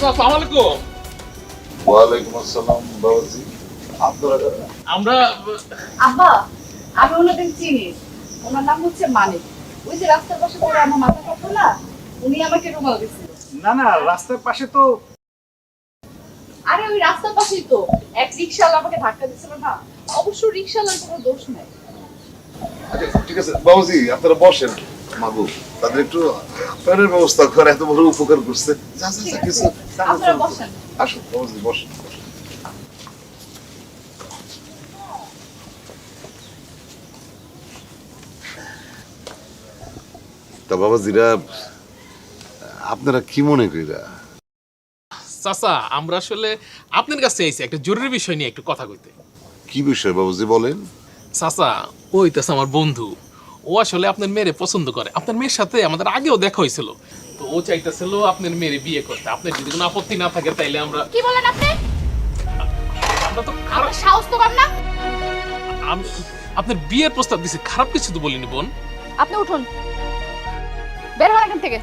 আসসালামু আলাইকুম। ওয়ালাইকুম আসসালাম বাবাজি। আপনারা আমরা আব্বা, আমি ওনাদের চিনি। ওনার নাম হচ্ছে মানিক। ওই যে রাস্তার পাশে পড়ে আমার মাথা কাটলো না, উনি আমাকে রুমাল দিছিল। না না, রাস্তার পাশে তো আরে ওই রাস্তার পাশেই তো এক রিকশাওয়ালা আমাকে ধাক্কা দিছিল না। অবশ্য রিকশাওয়ালার কোনো দোষ নাই। আচ্ছা ঠিক আছে বাবাজি, আপনারা বসেন। মাগু তাদের একটু আপ্যায়নের ব্যবস্থা করে, এত বড় উপকার করছে। যা যা যা কিছু আপনারা বসেন। আসুন বাবাজি, বসেন বসেন। তা বাবাজিরা, আপনারা কি মনে কইরা? চাচা, আমরা আসলে আপনার কাছে আইছি একটা জরুরি বিষয় নিয়ে একটু কথা কইতে। কি বিষয় বাবাজি বলেন? চাচা, ওই তো আমার বন্ধু, ও আসলে আপনার মেয়েরে পছন্দ করে। আপনার মেয়ের সাথে আমাদের আগেও দেখা হয়েছিল, তো ও চাইতেছিল আপনার মেয়েরে বিয়ে করতে। আপনার যদি কোনো আপত্তি না থাকে তাইলে আমরা কি বলেন আপনি? আমরা তো আমার সাহস তো কম না। আপনার বিয়ের প্রস্তাব দিছি, খারাপ কিছু তো বলিনি বোন। আপনি উঠুন, বের হন এখান থেকে।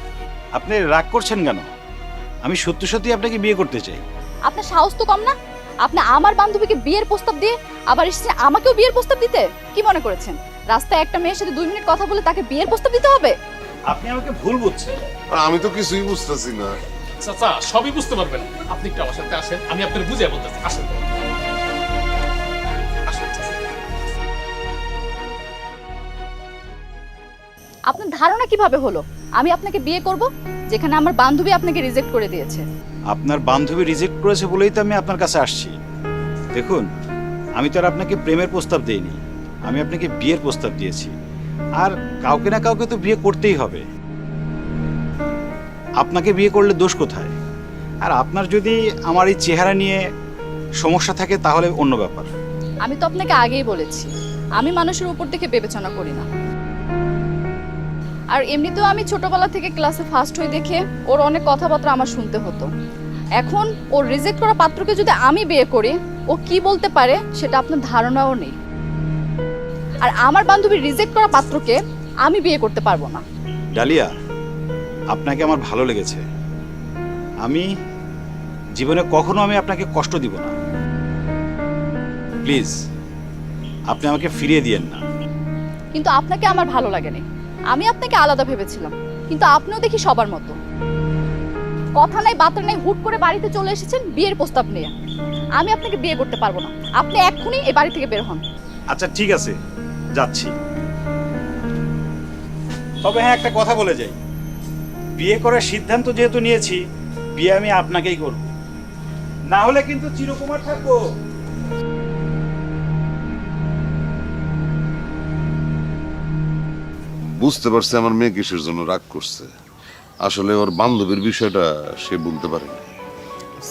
আপনি রাগ করছেন কেন? আমি সত্যি সত্যি আপনাকে বিয়ে করতে চাই। আপনার সাহস তো কম না। আপনি আমার বান্ধবীকে বিয়ের প্রস্তাব দিয়ে আবার এসেছেন আমাকেও বিয়ের প্রস্তাব দিতে। কি মনে করেছেন রাস্তায় একটা মেয়ের সাথে 2 মিনিট কথা বলে তাকে বিয়ের প্রস্তাব দিতে হবে? আপনি আমাকে ভুল বুঝছেন। আমি তো কিছুই বুঝতেছি না। চাচা, সবই বুঝতে পারবেন, আপনি একটু আমার সাথে আসেন, আমি আপনার বুঝিয়ে বলতেছি। আসেন তো। আসেন চাচা। আপনার ধারণা কিভাবে হলো আমি আপনাকে বিয়ে করব, যেখানে আমার বান্ধবী আপনাকে রিজেক্ট করে দিয়েছে? আপনার বান্ধবী রিজেক্ট করেছে বলেই তো আমি আপনার কাছে আসছি। দেখুন, আমি তো আর আপনাকে প্রেমের প্রস্তাব দেইনি, আমি আপনাকে বিয়ের প্রস্তাব দিয়েছি। আর কাউকে না কাউকে তো বিয়ে করতেই হবে। আপনাকে বিয়ে করলে দোষ কোথায়? আর আপনার যদি আমার এই চেহারা নিয়ে সমস্যা থাকে তাহলে অন্য ব্যাপার। আমি তো আপনাকে আগেই বলেছি আমি মানুষের উপর থেকে বিবেচনা করি না। আর এমনিতেও আমি ছোটবেলা থেকে ক্লাসে ফার্স্ট হই দেখে ওর অনেক কথাবার্তা আমার শুনতে হতো। এখন ওর রিজেক্ট করা পাত্রকে যদি আমি বিয়ে করি, ও কি বলতে পারে সেটা আপনার ধারণাও নেই। আর আমার বান্ধবীর রিজেক্ট করা পাত্রকে আমি বিয়ে করতে পারবো না। ডালিয়া, আপনাকে আমার ভালো লেগেছে। আমি জীবনে কখনো আমি আপনাকে কষ্ট দিব না। প্লিজ আপনি আমাকে ফিরিয়ে দিয়েন না। কিন্তু আপনাকে আমার ভালো লাগেনি। আমি আপনাকে আলাদা ভেবেছিলাম, কিন্তু আপনিও দেখি সবার মতো কথা নাই বার্তা নাই হুট করে বাড়িতে চলে এসেছেন বিয়ের প্রস্তাব নিয়ে। আমি আপনাকে বিয়ে করতে পারবো না। আপনি এক্ষুনি এই বাড়ি থেকে বের হন। আচ্ছা ঠিক আছে, যাচ্ছি। তবে হ্যাঁ, একটা কথা বলে যাই, বিয়ে করার সিদ্ধান্ত যেহেতু নিয়েছি, বিয়ে আমি আপনাকেই করব, না হলে কিন্তু চিরকুমার থাকবো। বুঝতে পারছি আমার মেয়ে কিসের জন্য রাগ করছে। আসলে ওর বান্ধবীর বিষয়টা সে বলতে পারেনি।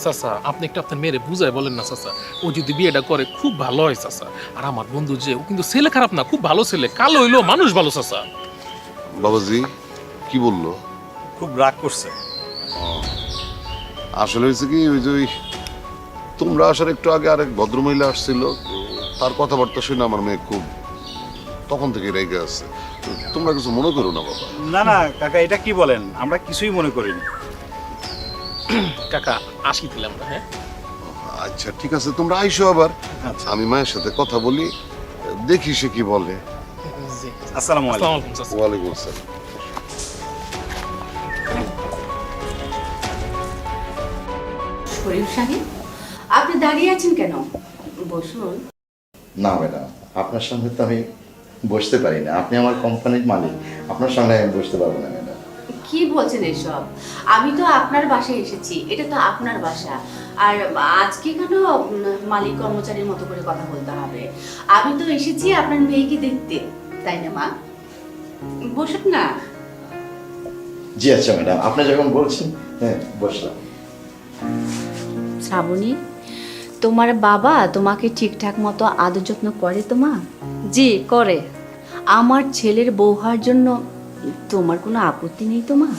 চাচা, আপনি একটু আপনার মেয়েরে বুঝায় বলেন না চাচা। ও যদি বিয়েটা করে খুব ভালো হয় চাচা। আর আমার বন্ধু যে, ও কিন্তু ছেলে খারাপ না, খুব ভালো ছেলে, কালো হইলো মানুষ ভালো চাচা। বাবাজি কি বললো? খুব রাগ করছে। আসলে হয়েছে কি, ওই যে তোমরা আসার একটু আগে আরেক ভদ্রমহিলা আসছিল, তার কথাবার্তা শুনে আমার মেয়ে খুব তখন থেকে রেগে আছে। তোমরা কিছু মনে করো না বাবা। না না কাকা, এটা কি বলেন? আমরা কিছুই মনে করিনি। কাকা, আসি দিলাম না। হ্যাঁ আচ্ছা ঠিক আছে, তোমরা আইসো আবার। আচ্ছা, আমি মায়ের সাথে কথা বলি, দেখি সে কি বলে। জি। আসসালামু আলাইকুম। আসসালামু আলাইকুম চাচা। ওয়ালাইকুম আসসালাম। শরীফ সাহেব, আপনি দাঁড়িয়ে আছেন কেন? বসুন। না ম্যাডাম, আপনার সঙ্গে তো আমি বসতে পারি না। আপনি আমার কোম্পানির মালিক, আপনার সঙ্গে আমি বসতে পারবো না ম্যাডাম। কি বলছেন এসব? আমি তো আপনার বাসায় এসেছি, এটা তো আপনার বাসা। আর আজকে কেন মালিক কর্মচারীর মতো করে কথা বলতে হবে? আমি তো এসেছি আপনার মেয়েকে দেখতে, তাই না মা? বসুন না। জি আচ্ছা ম্যাডাম, আপনি যখন বলছেন, হ্যাঁ বসলাম। শ্রাবণী, তোমার বাবা তোমাকে ঠিকঠাক মতো আদর যত্ন করে তো মা? জি করে। আমার ছেলের বউ হওয়ার জন্য তোমার কোনো আপত্তি নেই তো মা?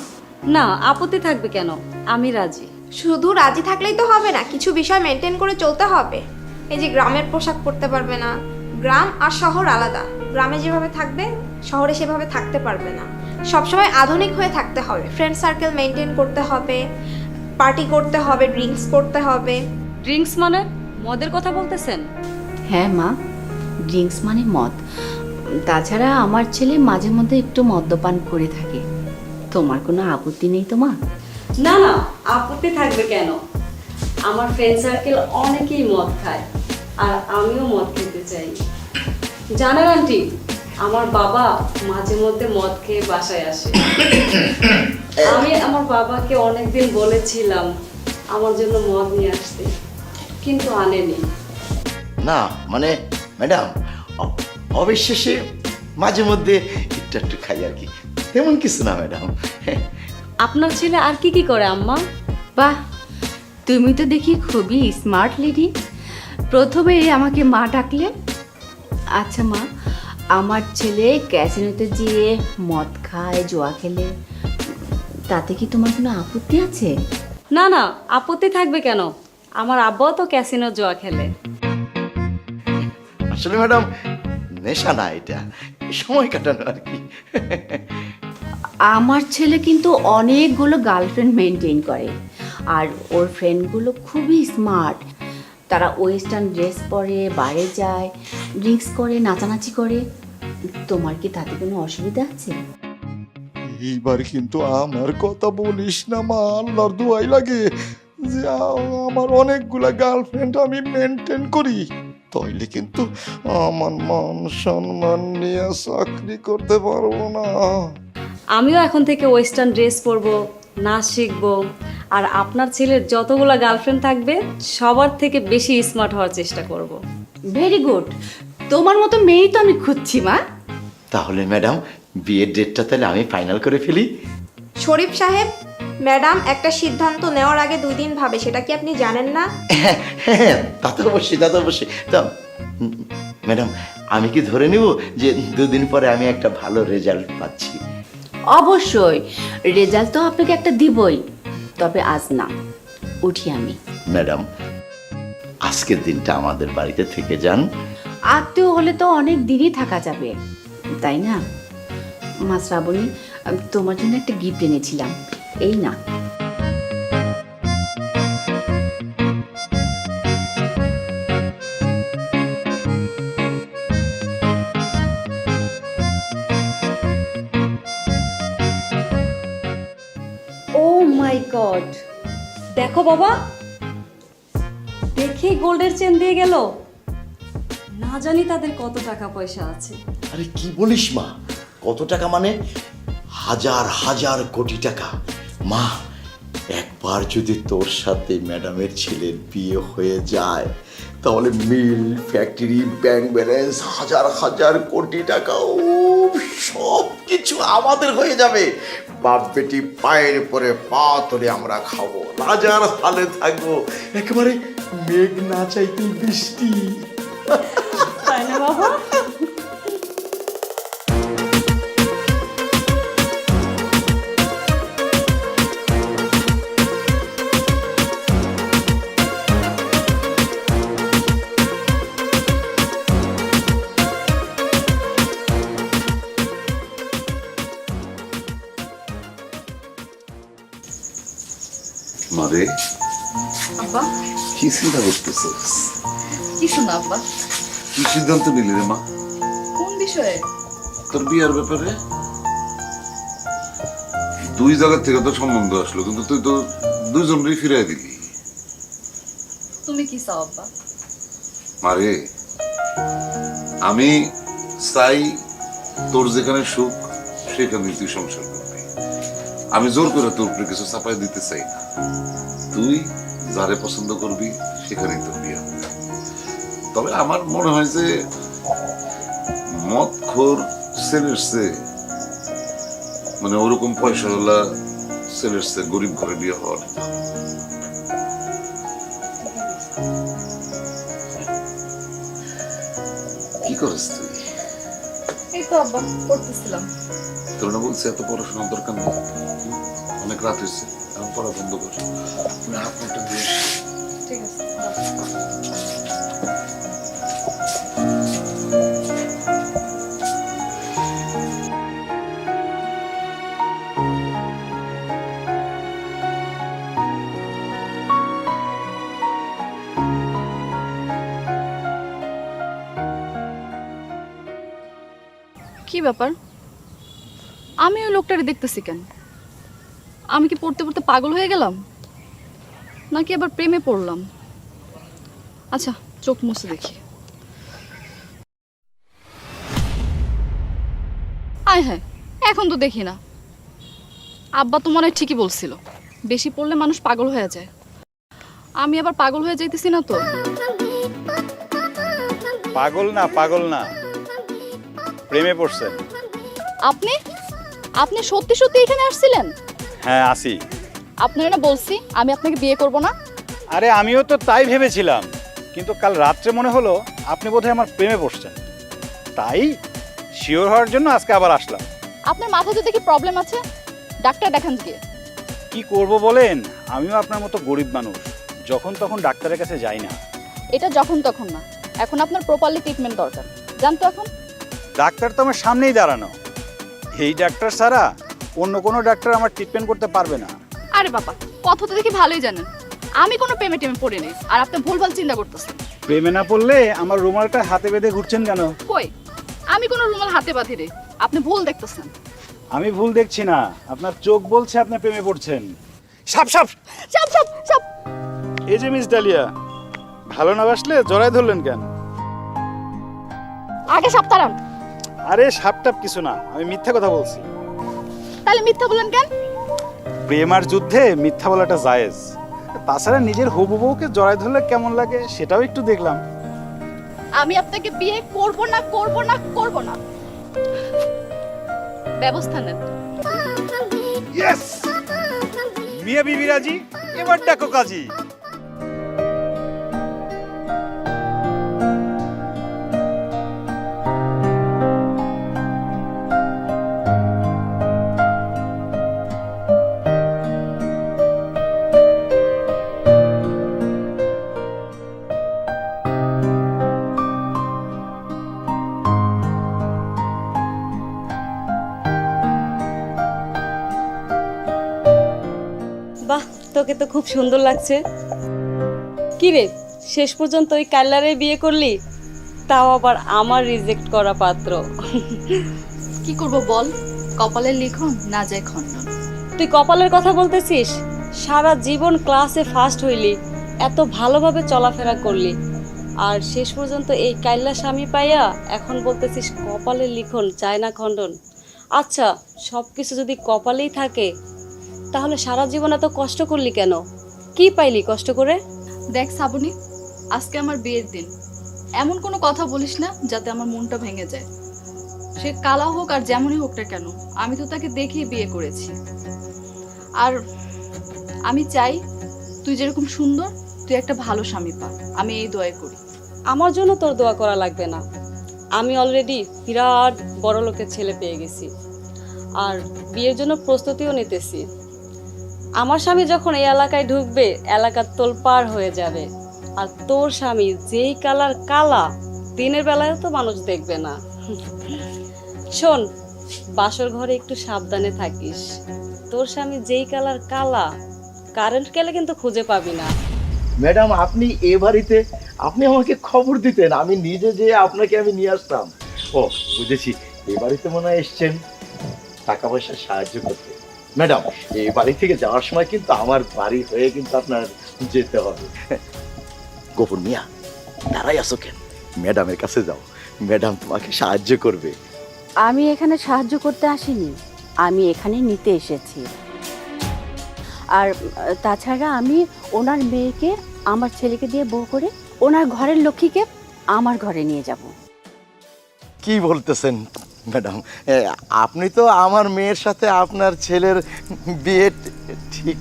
না, আপত্তি থাকবে কেন, আমি রাজি। শুধু রাজি থাকলেই তো হবে না, কিছু বিষয় মেনটেন করে চলতে হবে। এই যে গ্রামের পোশাক পরতে পারবে না, গ্রাম আর শহর আলাদা। গ্রামে যেভাবে থাকবে শহরে সেভাবে থাকতে পারবে না। সবসময় আধুনিক হয়ে থাকতে হবে, ফ্রেন্ড সার্কেল মেনটেন করতে হবে, পার্টি করতে হবে, ড্রিঙ্কস করতে হবে। ড্রিঙ্কস মানে মদের কথা বলতেছেন? হ্যাঁ মা, ড্রিঙ্কস মানে মদ। তাছাড়া আমার ছেলে মাঝে মধ্যে একটু মদ্যপান করে থাকে। তোমার কোনো আপত্তি নেই তো মা? না না, আপত্তি থাকবে কেন? আমার ফ্রেন্ড সার্কেল অনেকেই মদ খায়, আর আমিও মদ খেতে চাই। জানেন আন্টি, আমার বাবা মাঝে মধ্যে মদ খেয়ে বাসায় আসে। আমি আমার বাবাকে অনেকদিন বলেছিলাম আমার জন্য মদ নিয়ে আসতে, কিন্তু আনেনি। না মানে ম্যাডাম, অবিশ্বাসে মাঝে মধ্যে একটু একটু খাই আর কি, তেমন কিছু না ম্যাডাম। আপনার ছেলে আর কি কি করে আম্মা? বাহ, তুমি তো দেখি খুবই স্মার্ট লেডি। প্রথমে আমাকে মা ডাকলে। আচ্ছা মা, আমার ছেলে ক্যাসিনোতে গিয়ে মদ খায়, জুয়া খেলে, তাতে কি তোমার কোনো আপত্তি আছে? না না, আপত্তি থাকবে কেন? আমার আব্বাও তো ক্যাসিনো জুয়া খেলে। আসলে ম্যাডাম নেশা না, এটা সময় কাটানো আর কি। আমার ছেলে কিন্তু অনেকগুলো গার্লফ্রেন্ড মেনটেন করে, আর ওর ফ্রেন্ডগুলো খুবই স্মার্ট। তারা ওয়েস্টার্ন ড্রেস পরে বারে যায়, ড্রিঙ্কস করে, নাচানাচি করে। তোমার কি তাতে কোনো অসুবিধা আছে? এইবার কিন্তু আমার কথা বলিস না মা, আল্লাহর দোয়াই লাগে যে আমার অনেকগুলা গার্লফ্রেন্ড আমি মেনটেন করি, তাইলে কিন্তু আমার মান সম্মান নিয়ে চাকরি করতে পারবো না। আমিও এখন থেকে ওয়েস্টার্ন ড্রেস পরবো, নাচ শিখবো, আর আপনার ছেলের যতগুলো গার্লফ্রেন্ড থাকবে সবার থেকে বেশি স্মার্ট হওয়ার চেষ্টা করব। ভেরি গুড, তোমার মতো মেয়েই তো আমি খুঁজছি মা। তাহলে ম্যাডাম বিয়ের ডেটটা তাহলে আমি ফাইনাল করে ফেলি। শরীফ সাহেব, ম্যাডাম একটা সিদ্ধান্ত নেওয়ার আগে 2 দিন ভাবে, সেটা কি আপনি জানেন না? হ্যাঁ, তা তো অবশ্যই, তা তো অবশ্যই। তা ম্যাডাম, আমি কি ধরে নিব যে 2 দিন পরে আমি একটা ভালো রেজাল্ট পাচ্ছি? অবশ্যই, রেজাল্ট তো আপনাকে একটা দিবই, তবে আজ না, উঠি আমি। ম্যাডাম, আজকের দিনটা আমাদের বাড়িতে থেকে যান। আত্মীয় হলে তো অনেক দিনই থাকা যাবে, তাই না? মা শ্রাবণী, আমি তোমার জন্য একটা গিফট এনেছিলাম, এই না। ও মাই গড, দেখো বাবা, দেখে গোল্ডের চেন দিয়ে গেল। না জানি তাদের কত টাকা পয়সা আছে। আরে কি বলিস মা, কত টাকা মানে? হাজার হাজার কোটি টাকা। মা, একবার যদি তোর সাথে ম্যাডামের ছেলের বিয়ে হয়ে যায়, তাহলে মিল, ফ্যাক্টরি, ব্যাংক ব্যালেন্স, হাজার হাজার কোটি টাকা, ও সব কিছু আমাদের হয়ে যাবে। বাপ বেটি পায়ের পরে পা তুলে আমরা খাবো, রাজার হালে থাকবো, একেবারে মেঘ না চাইতে বৃষ্টি। তাই না বাবা? মারে, আব্বা, কি চিন্তা করতেছিস? কিছু না আব্বা। কি সিদ্ধান্ত নিলি রে মা কোন বিষয়ে? তোর বিয়ার ব্যাপারে? 2 জায়গা থেকে তো সম্বন্ধ আসলো, কিন্তু তুই তো 2 জনকেই ফিরাই দিলি। তুমি কি চাও আব্বা? মারে, আমি চাই তোর যেখানে সুখ সেখানে তুই সংসার করবি। আমি জোর করে তোর উপরে কিছু চাপাই দিতে চাই না। তুই যারে পছন্দ করবি সেখানেই তোর বিয়ে হবে। তবে আমার মনে হয় যে মদখোর ছেলের চেয়ে, মানে ওরকম পয়সাওয়ালা ছেলের চেয়ে গরিব ঘরে বিয়ে হওয়ার কি করিস তুই? এই তো আব্বা, পড়তেছিলাম। তোর না বলছি এত পড়াশোনার দরকার নেই, অনেক রাত হয়েছে, এখন পড়া বন্ধ কর। আমি হাত মুখটা দিয়ে আসি। ঠিক আছে। কি ব্যাপার? আমি ওই লোকটারে দেখতেছি কেন? আমি কি পড়তে পড়তে পাগল হয়ে গেলাম, নাকি আবার প্রেমে পড়লাম? আচ্ছা, চোখ মুছে দেখি। আয় হ্যাঁ, এখন তো দেখি না। আব্বা তো মনে হয় ঠিকই বলছিল, বেশি পড়লে মানুষ পাগল হয়ে যায়। আমি আবার পাগল হয়ে যাইতেছি না তো? পাগল না, প্রেমে পড়ছেন। আপনি আপনি সত্যি সত্যি এখানে আসছিলেন? হ্যাঁ আসি। আপনার না বলছি আমি আপনাকে বিয়ে করব না। আরে আমিও তো তাই ভেবেছিলাম, কিন্তু কাল রাত্রে মনে হলো আপনি বোধহয় আমার প্রেমে পড়ছেন, তাই শিওর হওয়ার জন্য আজকে আবার আসলাম। আপনার মাথায় তো দেখি প্রবলেম আছে, ডাক্তার দেখান গিয়ে। কি করব বলেন, আমিও আপনার মতো গরিব মানুষ, যখন তখন ডাক্তারের কাছে যাই না। এটা যখন তখন না, এখন আপনার প্রপারলি ট্রিটমেন্ট দরকার, জানতো? এখন ডাক্তার তো আমার সামনেই দাঁড়ানো, এই ডাক্তার ছাড়া অন্য কোনো ডাক্তার আমার ট্রিটমেন্ট করতে পারবে না। আরে বাবা, কথা তো দেখি ভালোই জানেন। আমি কোনো প্রেমে টেমে পড়ি নাই, আর আপনি ভুলভাল চিন্তা করতেছেন। প্রেমে না পড়লে আমার রুমালটা হাতে বেঁধে ঘুরছেন কেন? কই, আমি কোনো রুমাল হাতে বাঁধি রে, আপনি ভুল দেখতেছেন। আমি ভুল দেখছি না, আপনার চোখ বলছে আপনি প্রেমে পড়ছেন। সাপ সাপ চাপ চাপ চাপ। এই যে মিস ডালিয়া, ভালো না বাসলে জড়াই ধরলেন কেন? আগে সাপ তাড়ান। আরে সাপটাপ কিছু না, আমি মিথ্যা কথা বলছি। তাহলে মিথ্যা বলেন কেন? প্রেম আর যুদ্ধে মিথ্যা বলাটা জায়েজ, তাছাড়া নিজের হবু বউকে জড়াই ধরলে কেমন লাগে সেটাও একটু দেখলাম। আমি আপনাকে বিয়ে করব না, করব না, করব না। ব্যবস্থা নেন। ইয়েস, মিয়া বিবি রাজি, এবার ডাকো কাজী। বাহ, তোকে তো খুব সুন্দর লাগছে। কি রে, শেষ পর্যন্ত ওই কাল্লারে বিয়ে করলি, তাও আবার আমার রিজেক্ট করা পাত্র। কি করব বল, কপালের লিখন না যায় খণ্ডন। তুই কপালের কথা বলতেছিস? সারা জীবন ক্লাসে ফার্স্ট হইলি, এত ভালোভাবে চলাফেরা করলি, আর শেষ পর্যন্ত এই কাল্লা স্বামী পাইয়া এখন বলতেছিস কপালের লিখন চায় না খণ্ডন। আচ্ছা, সব কিছু যদি কপালেই থাকে, তাহলে সারা জীবন এত কষ্ট করলি কেন? কি পাইলি কষ্ট করে? দেখ শ্রাবণী, আজকে আমার বিয়ের দিন, এমন কোনো কথা বলিস না যাতে আমার মনটা ভেঙে যায়। সে কালা হোক আর যেমনই হোক না কেন, আমি তো তাকে দেখেই বিয়ে করেছি। আর আমি চাই তুই যেরকম সুন্দর, তুই একটা ভালো স্বামী পা, আমি এই দোয়াই করি। আমার জন্য তোর দোয়া করা লাগবে না, আমি অলরেডি বিরাট বড় লোকের ছেলে পেয়ে গেছি, আর বিয়ের জন্য প্রস্তুতিও নিতেছি। আমার স্বামী যখন এই এলাকায় ঢুকবে, এলাকার তোলপাড় হয়ে যাবে। আর তোর স্বামী যেই কালার কালা, দিনের বেলায় তো মানুষ দেখবে না। শোন, বাসর ঘরে একটু সাবধানে থাকিস। তোর স্বামী যেই কালার কালা, কারেন্ট গেলে কিন্তু খুঁজে পাবি না। ম্যাডাম, আপনি এ বাড়িতে আপনি আমাকে খবর দিতেন, আমি নিজে যেয়ে আপনাকে আমি নিয়ে আসতাম। ও বুঝেছি, এ বাড়িতে মনে হয় এসছেন টাকা পয়সার সাহায্য করতে। ম্যাডাম, এই বাড়ি থেকে যাওয়ার সময় কিন্তু আমার বাড়ি হয়ে কিন্তু আপনার যেতে হবে। গোপন মিয়া, দাঁড়াই আসো কেন? ম্যাডামের কাছে যাও, ম্যাডাম তোমাকে সাহায্য করবে। আমি এখানে সাহায্য করতে আসিনি, আমি এখানে নিতে এসেছি। আর তাছাড়া আমি ওনার মেয়েকে আমার ছেলেকে দিয়ে বউ করে ওনার ঘরের লক্ষ্মীকে আমার ঘরে নিয়ে যাব। কি বলতেছেন ম্যাডাম? আপনি তো আমার মেয়ের সাথে আপনার ছেলের বিয়ে ঠিক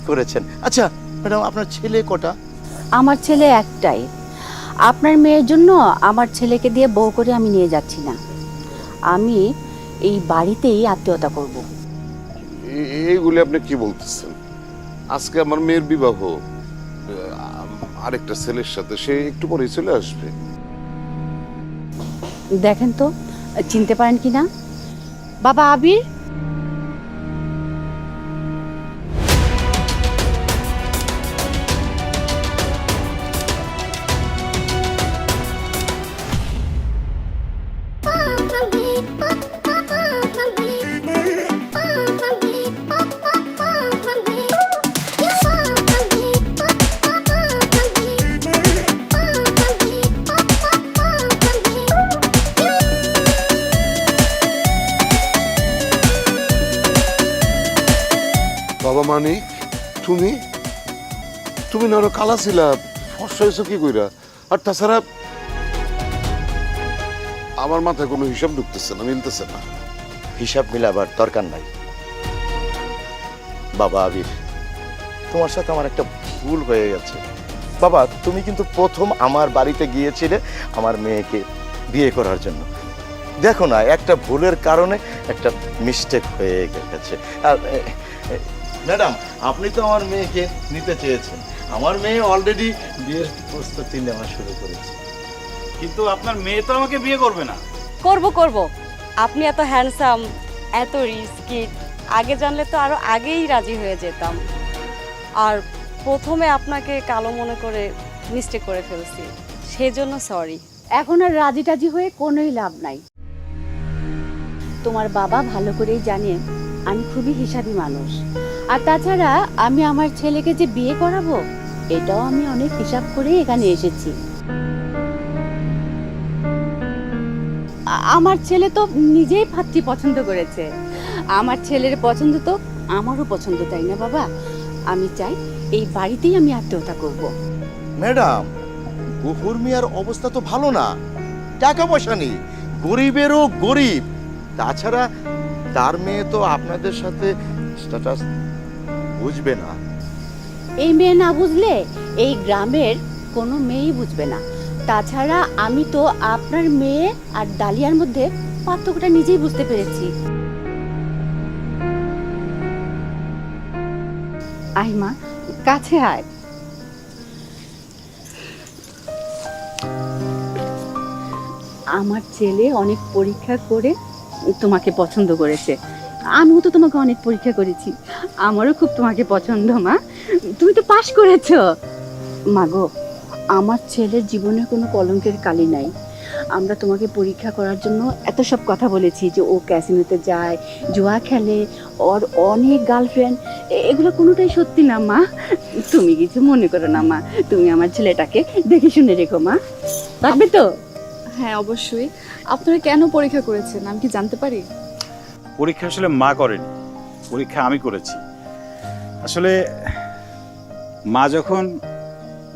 করেছেন। আচ্ছা ম্যাডাম, আপনার ছেলে কটা? আমার ছেলে একটাই। আপনার মেয়ের জন্য আমার ছেলেকে দিয়ে বউ করে আমি নিয়ে যাচ্ছি না, আমি এই বাড়িতেই আত্মীয়তা করব। এইগুলি আপনি কি বলতেছেন? আজকে আমার মেয়ের বিবাহ, আরেকটা ছেলের সাথে, সে একটু পরেই চলে আসবে। দেখেন তো চিনতে পারেন কি না? বাবা আবির। মানিক, তুমি তুমি না আরো কালা ছিলা, ফর্সা হয়েছো কি কইরা? আর তাছাড়া আমার মাথায় কোনো হিসাব ঢুকতেছে না, মিলতেছে না। হিসাব মিলাবার দরকার নাই। বাবা আবির, তোমার সাথে আমার একটা ভুল হয়ে গেছে। বাবা, তুমি কিন্তু প্রথম আমার বাড়িতে গিয়েছিলে আমার মেয়েকে বিয়ে করার জন্য। দেখো না, একটা ভুলের কারণে একটা মিস্টেক হয়ে গেছে। আর ম্যাডাম, আপনি তো আমার মেয়েকে নিতে চেয়েছেন, আমার মেয়ে অলরেডি বিয়ের প্রস্তুতি নেওয়া শুরু করেছে। কিন্তু আপনার মেয়ে তো আমাকে বিয়ে করবে না। করব আপনি এত হ্যান্ডসাম, এত রিস্কি, আগে জানলে তো আরো আগেই রাজি হয়ে যেতাম। আর প্রথমে আপনাকে কালো মনে করে মিস্টেক করে ফেলছি, সেজন্য সরি। এখন আর রাজি টাজি হয়ে কোনোই লাভ নাই। তোমার বাবা ভালো করেই জানে আমি খুবই হিসাবী মানুষ, আর তাছাড়া আমি আমার ছেলেকে যে বিয়ে করাবো এটাও আমি অনেক হিসাব করে এখানে এসেছি। আমার ছেলে তো নিজেই পাত্রী পছন্দ করেছে, আমার ছেলের পছন্দ তো আমারও পছন্দ, তাই না বাবা? আমি চাই এই বাড়িতেই আমি আত্মহত্যা করব। ম্যাডাম, গফুর মিয়ার অবস্থা তো ভালো না, টাকা পয়সা নেই, গরিবেরও গরিব। তাছাড়া তার মেয়ে তো আপনাদের সাথে স্ট্যাটাস বুঝবে না। এই মেয়ে না বুঝলে এই গ্রামের কোনো মেয়েই বুঝবে না। তাছাড়া আমি তো আপনার মেয়ে আর ডালিয়ার মধ্যে পার্থক্যটা নিজেই বুঝতে পেরেছি। আয় মা, কাছে আয়। আমার ছেলে অনেক পরীক্ষা করে তোমাকে পছন্দ করেছে, আমিও তো তোমাকে অনেক পরীক্ষা করেছি, আমারও খুব তোমাকে পছন্দ মা। তুমি তো পাশ করেছো। মাগো, আমার ছেলের জীবনে কোনো কলঙ্কের কালি নাই। আমরা তোমাকে পরীক্ষা করার জন্য এত সব কথা বলেছি যে ও ক্যাসিনোতে যায়, জুয়া খেলে, ওর অনেক গার্লফ্রেন্ড, এগুলো কোনোটাই সত্যি না মা। তুমি কিছু মনে করো না মা, তুমি আমার ছেলেটাকে দেখে শুনে রেখো মা, পারবে তো? হ্যাঁ অবশ্যই। আপনারা কেন পরীক্ষা করেছেন আমি কি জানতে পারি? পরীক্ষা আসলে মা করেনি, পরীক্ষা আমি করেছি। আসলে মা যখন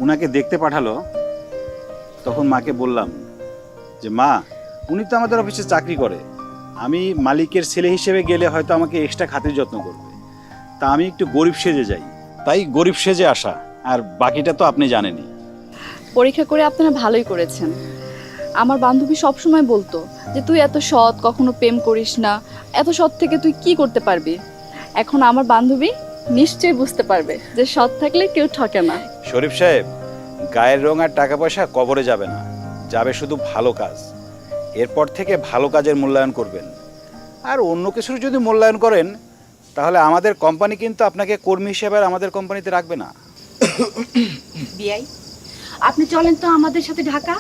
উনাকে দেখতে পাঠালো তখন মাকে বললাম যে মা, উনি তো আমাদের অফিসে চাকরি করে, আমি মালিকের ছেলে হিসেবে গেলে হয়তো আমাকে এক্সট্রা খাতির যত্ন করবে, তা আমি একটু গরিব সেজে যাই, তাই গরিব সেজে আসা, আর বাকিটা তো আপনি জানেনই। পরীক্ষা করে আপনারা ভালোই করেছেন। আমার বান্ধবী সবসময় বলতো যে তুই এত সৎ, কখনো প্রেম করিস না, এত সৎ থেকে তুই কি করতে পারবি। এখন আমার বান্ধবী নিশ্চয়ই বুঝতে পারবে যে সৎ থাকলে কেউ ঠকে না। শরীফ সাহেব, গায়ের রং আর টাকা পয়সা কবরে যাবে না, যাবে শুধু ভালো কাজ। এরপর থেকে ভালো কাজের মূল্যায়ন করবেন, আর অন্য কিছুর যদি মূল্যায়ন করেন তাহলে আমাদের কোম্পানি কিন্তু আপনাকে কর্মী হিসেবে আর আমাদের কোম্পানিতে রাখবে না। বিআই, আপনি চলেন তো আমাদের সাথে ঢাকা।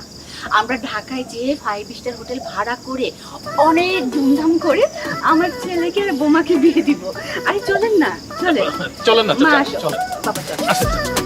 আমরা ঢাকায় যেয়ে 5 স্টার হোটেল ভাড়া করে অনেক ধুমধাম করে আমার ছেলেকে আর বোমাকে বিয়ে দিব। আরে চলেন না, চলে চলেন না মা চাচা, আসো। চলেন। বাবা চলো। আসেন।